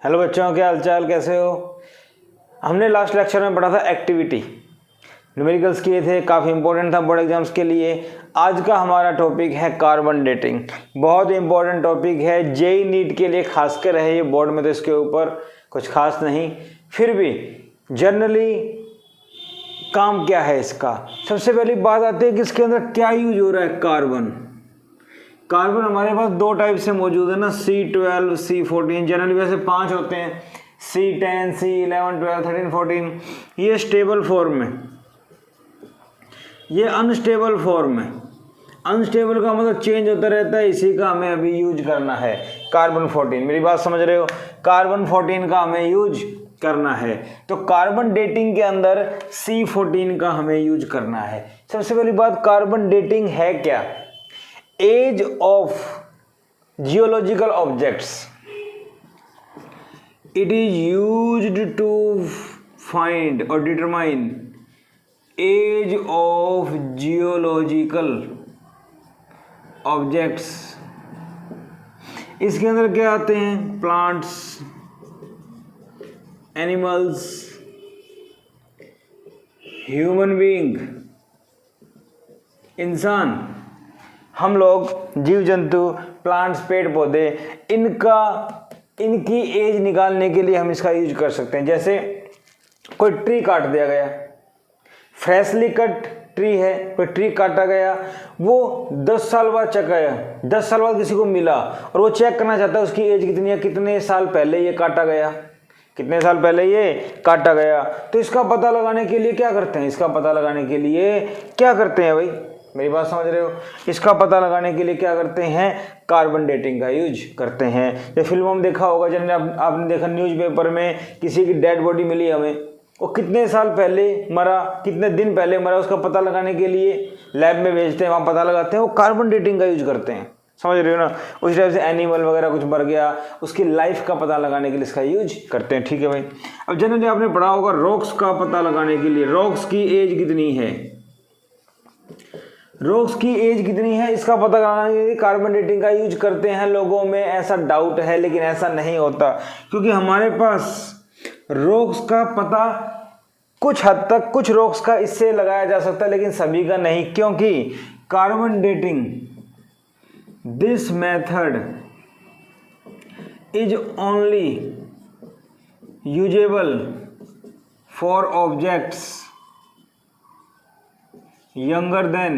Hello बच्चों, क्या हालचाल, कैसे हो। हमने लास्ट लेक्चर में पढ़ा था एक्टिविटी, न्यूमेरिकल्स किए थे, काफ़ी इंपॉर्टेंट था बोर्ड एग्जाम्स के लिए। आज का हमारा टॉपिक है कार्बन डेटिंग। बहुत इंपॉर्टेंट टॉपिक है, जेई नीट के लिए खासकर है ये। बोर्ड में तो इसके ऊपर कुछ खास नहीं, फिर भी जनरली काम क्या है इसका। सबसे पहली बात आती है कि इसके अंदर क्या यूज हो रहा है। कार्बन हमारे पास दो टाइप से मौजूद है ना, C12, C14। जनरली वैसे 5 होते हैं, C10, C11, 12, 13, 14। ये स्टेबल फॉर्म में, ये अनस्टेबल फॉर्म में। अनस्टेबल का मतलब चेंज होता रहता है, इसी का हमें अभी यूज करना है। कार्बन 14, मेरी बात समझ रहे हो। कार्बन 14 का हमें यूज करना है, तो कार्बन डेटिंग के अंदर C14 का हमें यूज करना है। सबसे पहली बात, कार्बन डेटिंग है क्या। Age of geological objects, it is used to find or determine age of geological objects. इसके अंदर क्या आते हैं, प्लांट्स, एनिमल्स, ह्यूमन बीइंग, इंसान, हम लोग, जीव जंतु, प्लांट्स, पेड़ पौधे, इनकी एज निकालने के लिए हम इसका यूज कर सकते हैं। जैसे कोई ट्री काट दिया गया, फ्रेशली कट ट्री है, कोई ट्री काटा गया, वो 10 साल बाद चेक आया, 10 साल बाद किसी को मिला और वो चेक करना चाहता है उसकी एज कितनी है, कितने साल पहले ये काटा गया, कितने साल पहले ये काटा गया। तो इसका पता लगाने के लिए क्या करते हैं, इसका पता लगाने के लिए क्या करते हैं भाई, मेरी बात समझ रहे हो। इसका पता लगाने के लिए क्या करते हैं, कार्बन डेटिंग का यूज करते हैं। ये फिल्मों में देखा होगा, जैसे आपने देखा न्यूज़पेपर में किसी की डेड बॉडी मिली हमें, वो कितने साल पहले मरा, कितने दिन पहले मरा, उसका पता लगाने के लिए लैब में भेजते हैं, वहाँ पता लगाते हैं, वो कार्बन डेटिंग का यूज करते हैं। समझ रहे हो ना। उस टाइप से एनिमल वगैरह कुछ मर गया, उसकी लाइफ का पता लगाने के लिए इसका यूज करते हैं। ठीक है भाई। अब जनरली आपने पढ़ा होगा रॉक्स का पता लगाने के लिए, रॉक्स की एज कितनी है, रॉक्स की एज कितनी है, इसका पता लगाने के लिए कार्बन डेटिंग का यूज करते हैं। लोगों में ऐसा डाउट है, लेकिन ऐसा नहीं होता, क्योंकि हमारे पास रॉक्स का पता कुछ हद तक, कुछ रॉक्स का इससे लगाया जा सकता है, लेकिन सभी का नहीं, क्योंकि carbon dating, this method is only usable for objects younger than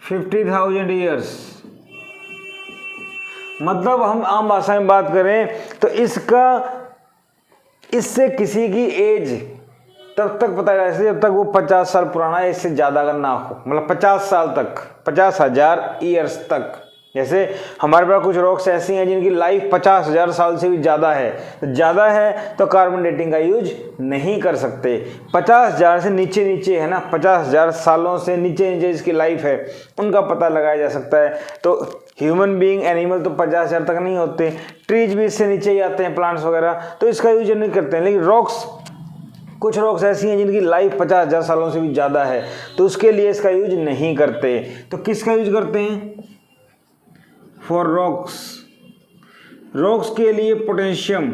50,000 years। मतलब हम आम भाषा में बात करें तो इससे किसी की एज तब तक पता चला जब तक वो 50 साल पुराना है, इससे ज़्यादा अगर ना हो, मतलब 50 साल तक, 50,000 ईयर्स तक। जैसे हमारे पास कुछ रॉक्स ऐसी हैं जिनकी लाइफ 50,000 साल से भी ज़्यादा है, तो कार्बन डेटिंग का यूज नहीं कर सकते। 50,000 से नीचे है ना, 50,000 सालों से नीचे जिसकी लाइफ है, उनका पता लगाया जा सकता है। तो ह्यूमन बीइंग, एनिमल तो 50,000 तक नहीं होते, ट्रीज भी इससे नीचे ही आते हैं, प्लांट्स वगैरह, तो इसका यूज नहीं करते हैं। लेकिन कुछ रॉक्स ऐसी हैं जिनकी लाइफ 50,000 सालों से भी ज़्यादा है, तो उसके लिए इसका यूज नहीं करते। तो किसका यूज करते हैं, फॉर रॉक्स के लिए पोटेशियम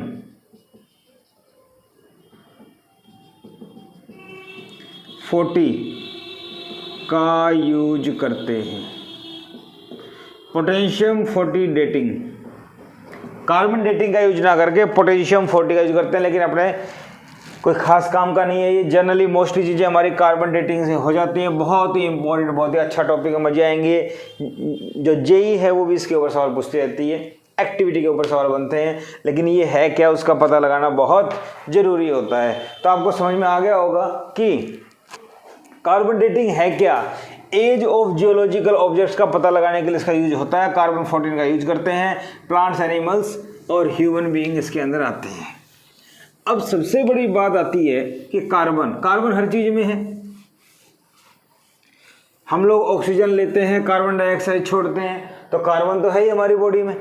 40 का यूज करते हैं। पोटेशियम 40 डेटिंग, कार्बन डेटिंग का यूज ना करके पोटेशियम 40 का यूज करते हैं, लेकिन अपने कोई खास काम का नहीं है ये। जनरली मोस्टली चीज़ें हमारी कार्बन डेटिंग से हो जाती हैं। बहुत ही इंपॉर्टेंट, बहुत ही अच्छा टॉपिक है, मजे आएंगे। जो जेई है वो भी इसके ऊपर सवाल पूछती रहती है, एक्टिविटी के ऊपर सवाल बनते हैं, लेकिन ये है क्या, उसका पता लगाना बहुत ज़रूरी होता है। तो आपको समझ में आ गया होगा कि कार्बन डेटिंग है क्या। एज ऑफ जियोलॉजिकल ऑब्जेक्ट्स का पता लगाने के लिए इसका यूज होता है। कार्बन 14 का यूज करते हैं, प्लांट्स, एनिमल्स और ह्यूमन बीइंग इसके अंदर आते हैं। अब सबसे बड़ी बात आती है कि कार्बन हर चीज में है। हम लोग ऑक्सीजन लेते हैं, कार्बन डाइऑक्साइड छोड़ते हैं, तो कार्बन तो है ही हमारी बॉडी में,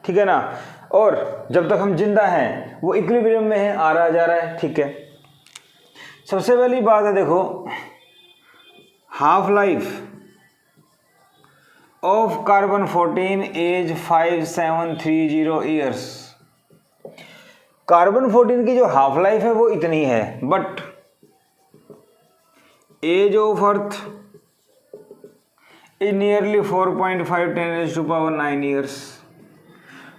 ठीक है ना। और जब तक हम जिंदा हैं वो इक्विलिब्रियम में है, आ रहा जा रहा है, ठीक है। सबसे पहली बात है, देखो half life of carbon 14 as 5730 years. Carbon 14 की जो हाफ लाइफ है वो इतनी है, but age of earth is nearly 4.5 10⁻⁹ years.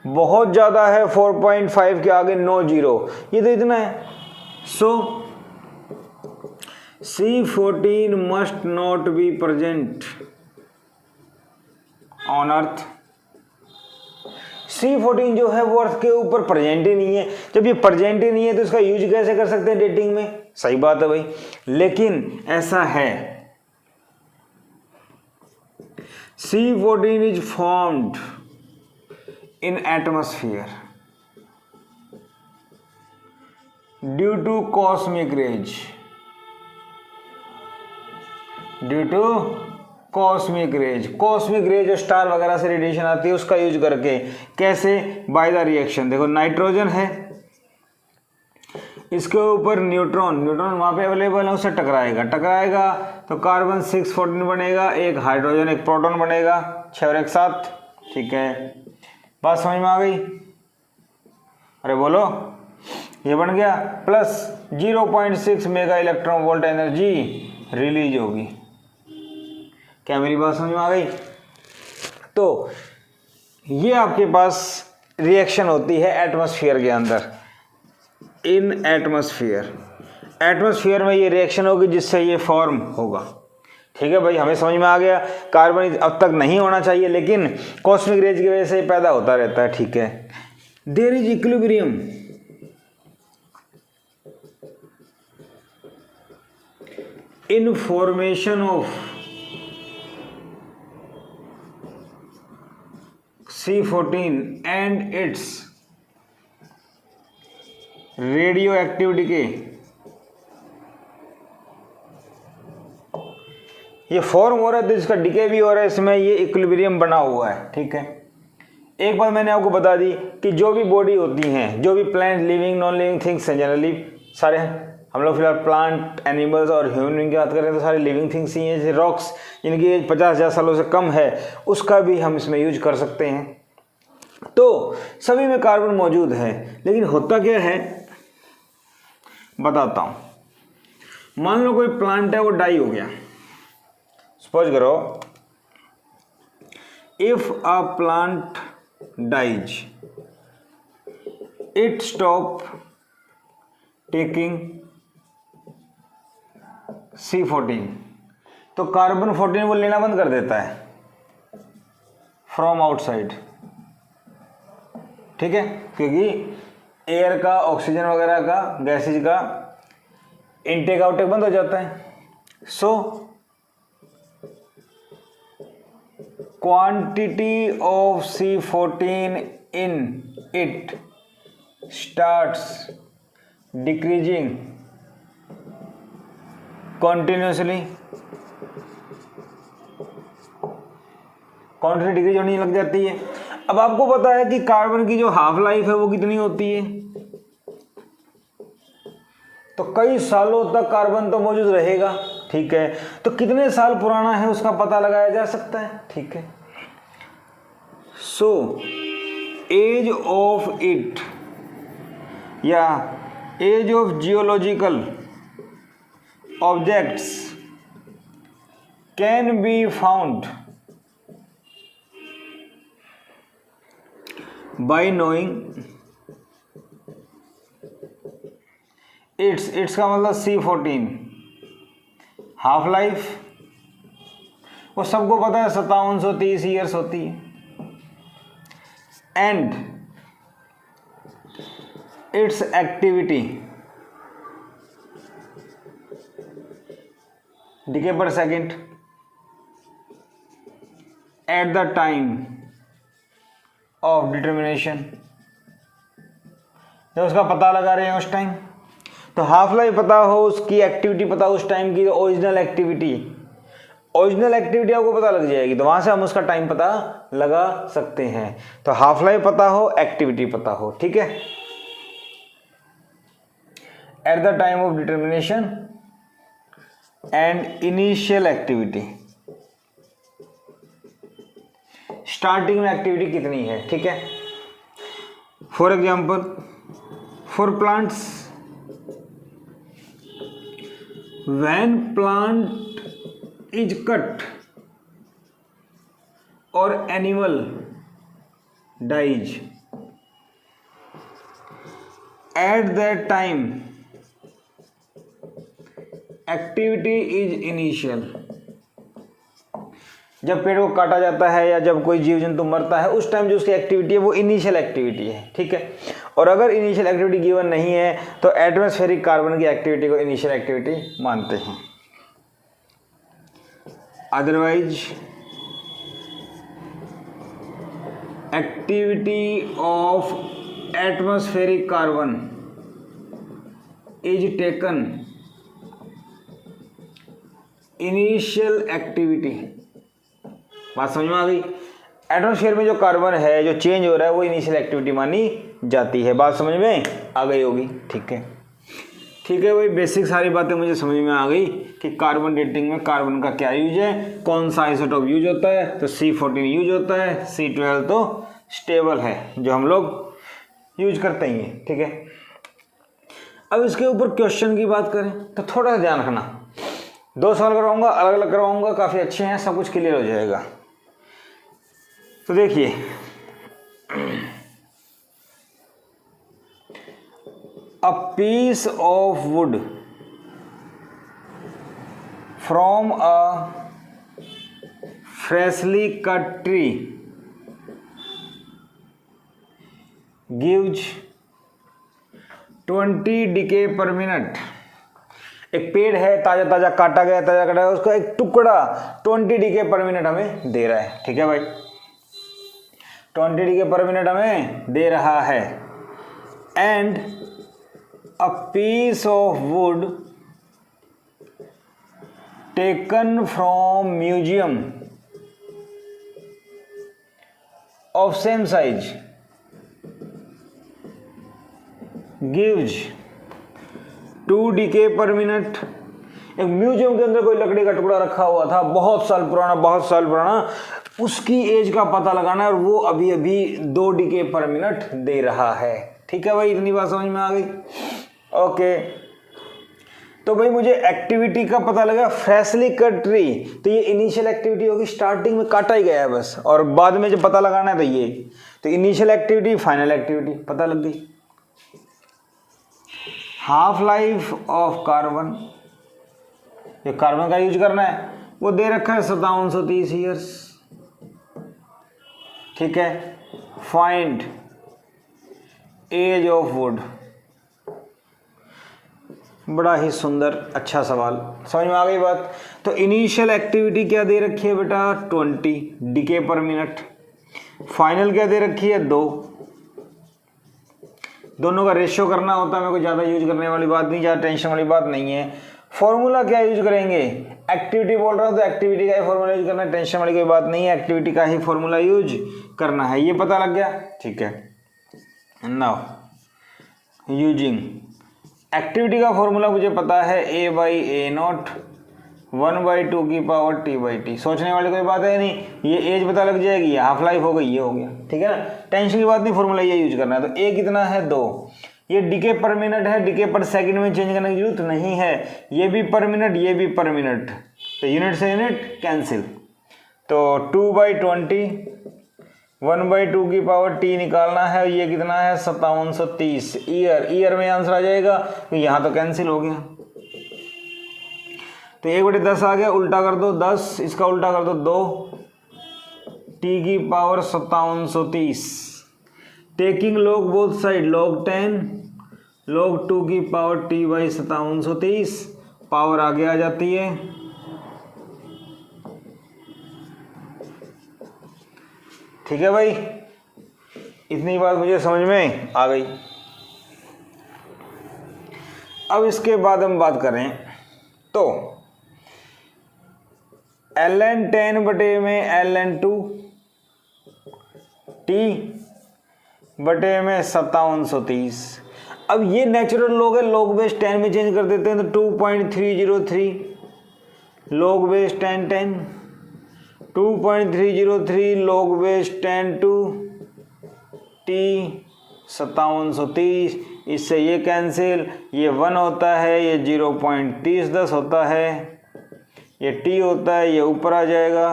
बहुत ज़्यादा है, 4.5 के आगे नो जीरो, ये तो इतना है। सो C14 must not be present on earth. C14 जो है वो अर्थ के ऊपर प्रेजेंट ही नहीं है। जब ये प्रेजेंट ही नहीं है तो इसका यूज कैसे कर सकते हैं डेटिंग में? सही बात है भाई, लेकिन ऐसा है। C14 is formed in atmosphere due to cosmic rays, due to cosmic rays. Cosmic rays जो स्टार वगैरह से रेडिएशन आती है उसका यूज करके। कैसे? By the reaction. देखो नाइट्रोजन है, इसके ऊपर न्यूट्रॉन, न्यूट्रॉन वहां पे अवेलेबल है, उससे टकराएगा तो कार्बन 614 बनेगा, एक हाइड्रोजन एक प्रोटॉन बनेगा, 6 और 1 7। ठीक है, बात समझ में आ गई? अरे बोलो, ये बन गया। Plus 0.6 mega electron volt energy release होगी। क्या मेरी बात समझ में आ गई? तो ये आपके पास रिएक्शन होती है एटमॉस्फेयर के अंदर, इन एटमॉस्फेयर में ये रिएक्शन होगी जिससे ये फॉर्म होगा। ठीक है भाई, हमें समझ में आ गया। कार्बन अब तक नहीं होना चाहिए, लेकिन कॉस्मिक रेज की वजह से पैदा होता रहता है। ठीक है, there is equilibrium in formation of C14 and its radioactivity के। ये फॉर्म हो रहा है तो इसका डिके भी हो रहा है, इसमें ये इक्विलिब्रियम बना हुआ है। ठीक है, एक बात मैंने आपको बता दी कि जो भी बॉडी होती हैं, जो भी plant living non living things हैं, जनरली सारे हम लोग फिलहाल प्लांट एनिमल्स और ह्यूमन बीइंग की बात करें तो सारे लिविंग थिंग्स ही हैं। जैसे रॉक्स जिनकी एज 50,000 सालों से कम है, उसका भी हम इसमें यूज कर सकते हैं। तो सभी में कार्बन मौजूद है, लेकिन होता क्या है बताता हूं। मान लो कोई प्लांट है वो डाई हो गया। सपोज करो, if a plant dies it stop taking C14, तो कार्बन 14 वो लेना बंद कर देता है फ्रॉम आउटसाइड। ठीक है, क्योंकि एयर का, ऑक्सीजन वगैरह का, गैसेज का इनटेक आउटेक बंद हो जाता है। So quantity of C14 in it starts decreasing continuously. Quantity decrease होने लग जाती है। अब आपको पता है कि कार्बन की जो हाफ लाइफ है वो कितनी होती है, तो कई सालों तक कार्बन तो मौजूद रहेगा। ठीक है, तो कितने साल पुराना है उसका पता लगाया जा सकता है। ठीक है, सो एज ऑफ इट या age of geological objects can be found by knowing its का मतलब C14 हाफ लाइफ वो सबको पता है 5730 ईयर्स होती है, एंड इट्स एक्टिविटी डिके पर second eight the time of determination. जब उसका पता लगा रहे हैं उस टाइम, तो हाफ लाइफ पता हो, उसकी एक्टिविटी पता हो उस टाइम की, ओरिजिनल एक्टिविटी आपको पता लग जाएगी, तो वहां से हम उसका टाइम पता लगा सकते हैं। तो हाफ लाइफ पता हो, एक्टिविटी पता हो। ठीक है, at the time of determination and initial activity. Starting में एक्टिविटी कितनी है, ठीक है। For example, for plants, when plant is cut or animal dies, at that time activity is initial. जब पेड़ को काटा जाता है या जब कोई जीव जंतु मरता है उस टाइम जो उसकी एक्टिविटी है वो इनिशियल एक्टिविटी है, ठीक है। और अगर इनिशियल एक्टिविटी गिवन नहीं है तो एटमॉस्फेरिक कार्बन की एक्टिविटी को इनिशियल एक्टिविटी मानते हैं। Otherwise activity of atmospheric carbon is taken initial activity. बात समझ में आ गई। एटमॉस्फेयर में जो कार्बन है जो चेंज हो रहा है वो इनिशियल एक्टिविटी मानी जाती है। बात समझ में आ गई होगी, ठीक है। ठीक है भाई, बेसिक सारी बातें मुझे समझ में आ गई कि कार्बन डेटिंग में कार्बन का क्या यूज है, कौन सा आइसोटोप यूज होता है। तो C14 यूज होता है, C12 तो स्टेबल है जो हम लोग यूज करते ही हैं, ठीक है। अब इसके ऊपर क्वेश्चन की बात करें तो थोड़ा सा ध्यान रखना, 2 सवाल करवाऊंगा, अलग अलग करवाऊंगा, काफ़ी अच्छे हैं, सब कुछ क्लियर हो जाएगा। तो देखिए, a piece of wood from a freshly cut tree gives 20 decay per minute। एक पेड़ है, ताजा ताजा काटा गया, उसका एक टुकड़ा 20 डीके पर मिनट हमें दे रहा है, ठीक है भाई। 20 डीके पर मिनट हमें दे रहा है। And a piece of wood taken from museum of same size gives 2 decay per minute. एक म्यूजियम के अंदर कोई लकड़ी का टुकड़ा रखा हुआ था, बहुत साल पुराना, उसकी एज का पता लगाना है और वो अभी अभी 2 डीके पर मिनट दे रहा है, ठीक है भाई। इतनी बात समझ में आ गई, ओके। तो भाई मुझे एक्टिविटी का पता लगा, फ्रेशली कट ट्री, तो ये इनिशियल एक्टिविटी होगी, स्टार्टिंग में काटा ही गया है बस, और बाद में जब पता लगाना है तो ये, तो इनिशियल एक्टिविटी फाइनल एक्टिविटी पता लग गई। हाफ लाइफ ऑफ कार्बन, ये कार्बन का यूज करना है, वो दे रखा है 5730 ईयर्स, ठीक है। फाइंड एज ऑफ वुड, बड़ा ही सुंदर अच्छा सवाल, समझ में आ गई बात। तो इनिशियल एक्टिविटी क्या दे रखी है बेटा, 20 डीके पर मिनट। फाइनल क्या दे रखी है, 2। दोनों का रेशियो करना होता है, मेरे को ज़्यादा यूज करने वाली बात नहीं, ज़्यादा टेंशन वाली बात नहीं है। फॉर्मूला क्या यूज करेंगे, एक्टिविटी बोल रहा हूँ तो एक्टिविटी का ही फॉर्मूला यूज करना है, टेंशन वाली कोई बात नहीं है, एक्टिविटी का ही फॉर्मूला यूज करना है, ये पता लग गया, ठीक है। नाउ यूजिंग एक्टिविटी का फॉर्मूला मुझे पता है, A/A0 1/2 की पावर T/T। सोचने वाली कोई बात है नहीं, ये एज पता लग जाएगी, हाफ लाइफ हो गई, ये हो गया, ठीक है ना, टेंशन की बात नहीं, फॉर्मूला ये यूज करना है। तो A कितना है, 2। ये डीके पर मिनट है, डीके पर सेकंड में चेंज करने की जरूरत नहीं है, ये भी पर मिनट, ये भी पर मिनट, तो यूनिट से यूनिट कैंसिल। तो 2/20 1/2 की पावर T निकालना है, ये कितना है 5730 ईयर में आंसर आ जाएगा, तो यहाँ तो कैंसिल हो गया। तो 1/10 आ गया, उल्टा कर दो 10, इसका उल्टा कर दो 2, T की power 5730। Taking log both side, log 10 log 2 की पावर T/5730, पावर आगे आ जाती है, ठीक है भाई। इतनी बात मुझे समझ में आ गई। अब इसके बाद हम बात करें तो ln10 बटे में ln2 T बटे में 5730। अब ये नेचुरल लॉग है, लॉग बेस 10 में चेंज कर देते हैं तो 2.303 log base 10 2.303 log base 10 to t 5730, इससे ये कैंसिल, ये 1 होता है, ये 0.3010 होता है, ये t होता है, ये ऊपर आ जाएगा।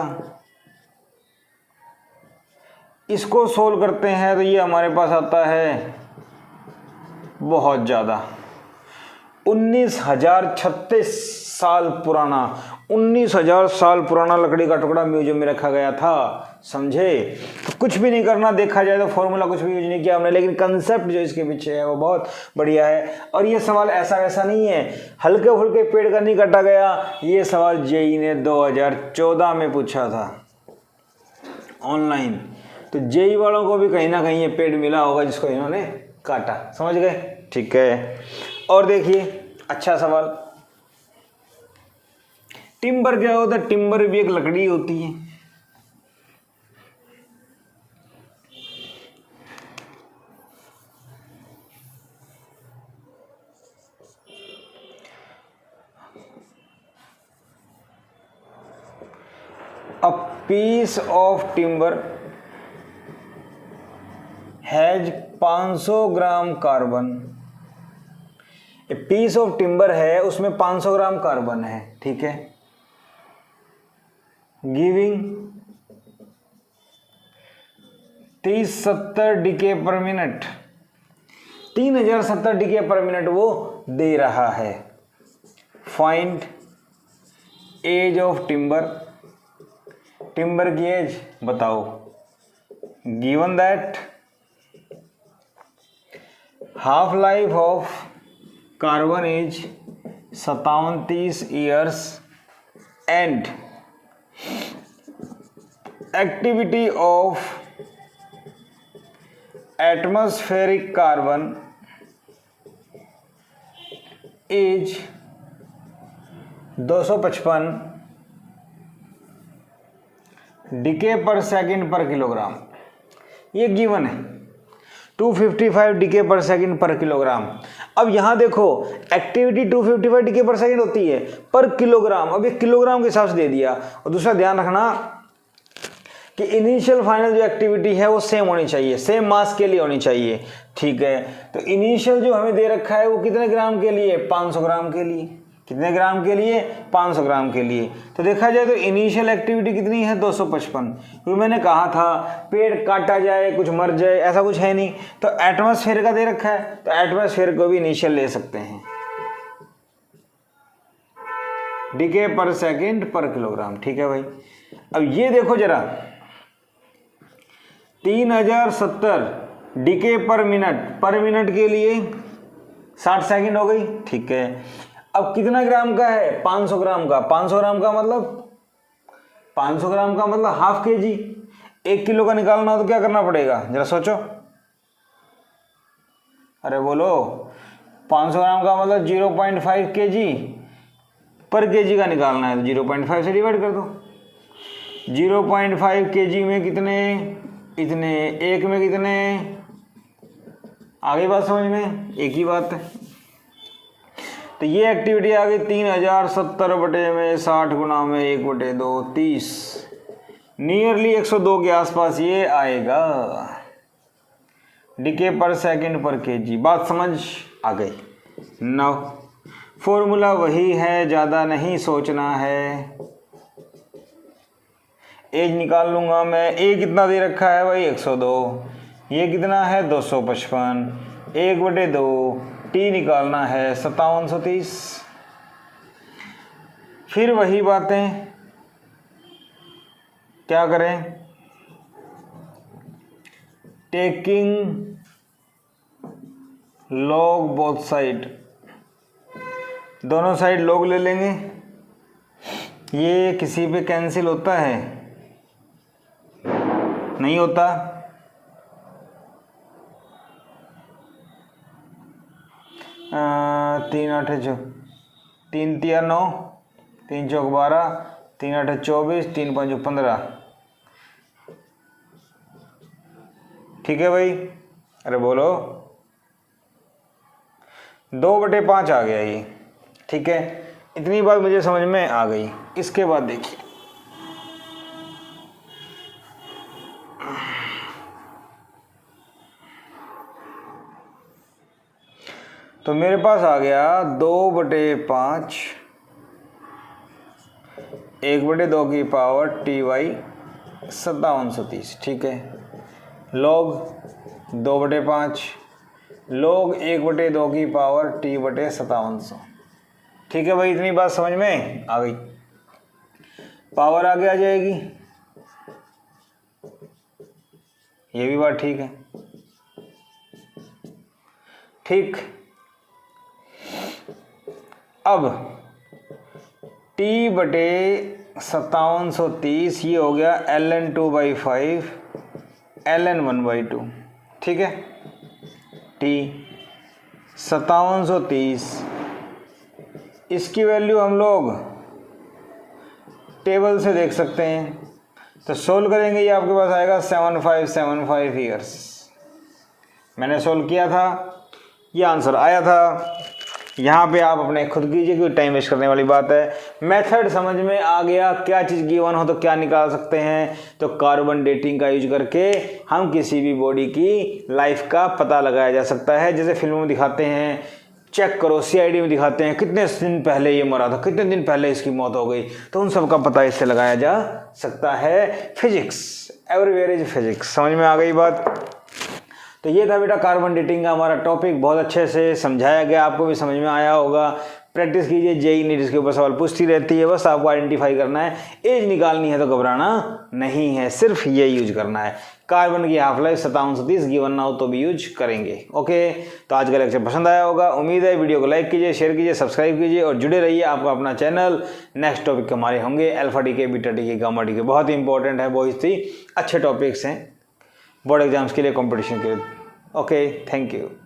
इसको सोल्व करते हैं तो ये हमारे पास आता है बहुत ज़्यादा, 19,036 साल पुराना, 19,000 साल पुराना लकड़ी का टुकड़ा म्यूजियम में रखा गया था, समझे। तो कुछ भी नहीं करना, देखा जाए तो फॉर्मूला कुछ भी यूज नहीं किया हमने, लेकिन कंसेप्ट जो इसके पीछे है वो बहुत बढ़िया है। और ये सवाल ऐसा वैसा नहीं है, हल्के फुल्के पेड़ का नहीं काटा गया, ये सवाल जेई ने 2014 में पूछा था ऑनलाइन। तो जेई वालों को भी कहीं ना कहीं ये पेड़ मिला होगा जिसको इन्होंने काटा, समझ गए, ठीक है। और देखिए अच्छा सवाल, टिम्बर क्या होता है? टिम्बर भी एक लकड़ी होती है। A piece of timber has 500 gram carbon. A piece of timber है, उसमें 500 ग्राम कार्बन है, ठीक है। Giving 3070 decay per minute, 3070 decay per minute वो दे रहा है। Find age of timber, timber की एज बताओ। Given that half life of carbon is 5730 years and activity of atmospheric carbon is 255 decay per second per kilogram, ये given है 255 decay per second per kilogram. अब यहां देखो activity 255 decay per second होती है पर किलोग्राम, अब ये किलोग्राम के हिसाब से दे दिया। और दूसरा ध्यान रखना कि इनिशियल फाइनल जो एक्टिविटी है वो सेम होनी चाहिए, सेम मास के लिए होनी चाहिए, ठीक है। तो इनिशियल जो हमें दे रखा है वो कितने ग्राम के लिए? 500 ग्राम के लिए। कितने ग्राम के लिए? 500 ग्राम के लिए। तो देखा जाए तो इनिशियल एक्टिविटी कितनी है? 255। क्योंकि मैंने कहा था पेड़ काटा जाए कुछ मर जाए ऐसा कुछ है नहीं, तो एटमॉस्फेयर का दे रखा है तो एटमॉस्फेयर को भी इनिशियल ले सकते हैं, DK per second per kilogram, ठीक है भाई। अब ये देखो जरा 3070 डीके पर मिनट के लिए 60 सेकंड हो गई, ठीक है। अब कितना ग्राम का है? 500 ग्राम का। 500 ग्राम का मतलब हाफ के जी। 1 किलो का निकालना हो तो क्या करना पड़ेगा जरा सोचो, अरे बोलो। 500 ग्राम का मतलब 0.5 kg पर केजी का निकालना है तो 0.5 से डिवाइड कर दो। 0.5 kg में कितने? इतने। 1 में कितने? आगे बात समझ में, एक ही बात है। तो ये एक्टिविटी आ गई 3070 बटे में 60 गुना में 1/2 30, नियरली 102 के आसपास ये आएगा डीके पर सेकंड पर केजी। बात समझ आ गई। नाउ फॉर्मूला वही है, ज़्यादा नहीं सोचना है। एज निकाल लूंगा मैं। ए कितना दे रखा है भाई? 102। ये कितना है? 255। 1/2 टी निकालना है 5730। फिर वही बातें, क्या करें? टेकिंग लॉग बोथ साइड, दोनों साइड लॉग ले लेंगे। ये किसी पे कैंसिल होता है? नहीं होता। 3 8 3 3 9 3 4 12 3 8 24 3 5 15, ठीक है भाई। अरे बोलो 2/5 आ गया ये, ठीक है। इतनी बात मुझे समझ में आ गई। इसके बाद देखिए तो मेरे पास आ गया 2/5 1/2 की पावर TY 5730, ठीक है। log 2/5 log 1/2 की पावर T/5700, ठीक है भाई। इतनी बात समझ में आ गई। पावर आगे आ जाएगी, ये भी बात ठीक है। ठीक, अब T/5730 ये हो गया ln 2/5 ln 1/2, ठीक है। T/5730 इसकी वैल्यू हम लोग टेबल से देख सकते हैं, तो सोल्व करेंगे। ये आपके पास आएगा 7575 ईयर्स। मैंने सोल्व किया था, ये आंसर आया था। यहाँ पे आप अपने खुद कीजिए, कोई टाइम वेस्ट करने वाली बात है। मेथड समझ में आ गया, क्या चीज़ गिवन हो तो क्या निकाल सकते हैं। तो कार्बन डेटिंग का यूज करके हम किसी भी बॉडी की लाइफ का पता लगाया जा सकता है। जैसे फिल्मों में दिखाते हैं, चेक करो, CID में दिखाते हैं कितने दिन पहले ये मरा था, कितने दिन पहले इसकी मौत हो गई, तो उन सब का पता इससे लगाया जा सकता है। Physics, everywhere is physics. समझ में आ गई बात। तो ये था बेटा कार्बन डेटिंग का हमारा टॉपिक, बहुत अच्छे से समझाया गया, आपको भी समझ में आया होगा। प्रैक्टिस कीजिए, JEE नीट इसके ऊपर सवाल पूछती रहती है, बस आपको आइडेंटिफाई करना है। एज निकालनी है तो घबराना नहीं है, सिर्फ ये यूज करना है। कार्बन की हाफ लाइफ 5730 गिवन ना हो तो भी यूज करेंगे। ओके, तो आज का लेक्चर पसंद आया होगा, उम्मीद है। वीडियो को लाइक कीजिए, शेयर कीजिए, सब्सक्राइब कीजिए और जुड़े रहिए आपका अपना चैनल। नेक्स्ट टॉपिक हमारे होंगे alpha DK, beta DK, gamma DK, बहुत ही इंपॉर्टेंट है, बहुत ही अच्छे टॉपिक्स हैं बोर्ड एग्जाम्स के लिए, कॉम्पिटिशन के लिए। Okay, thank you.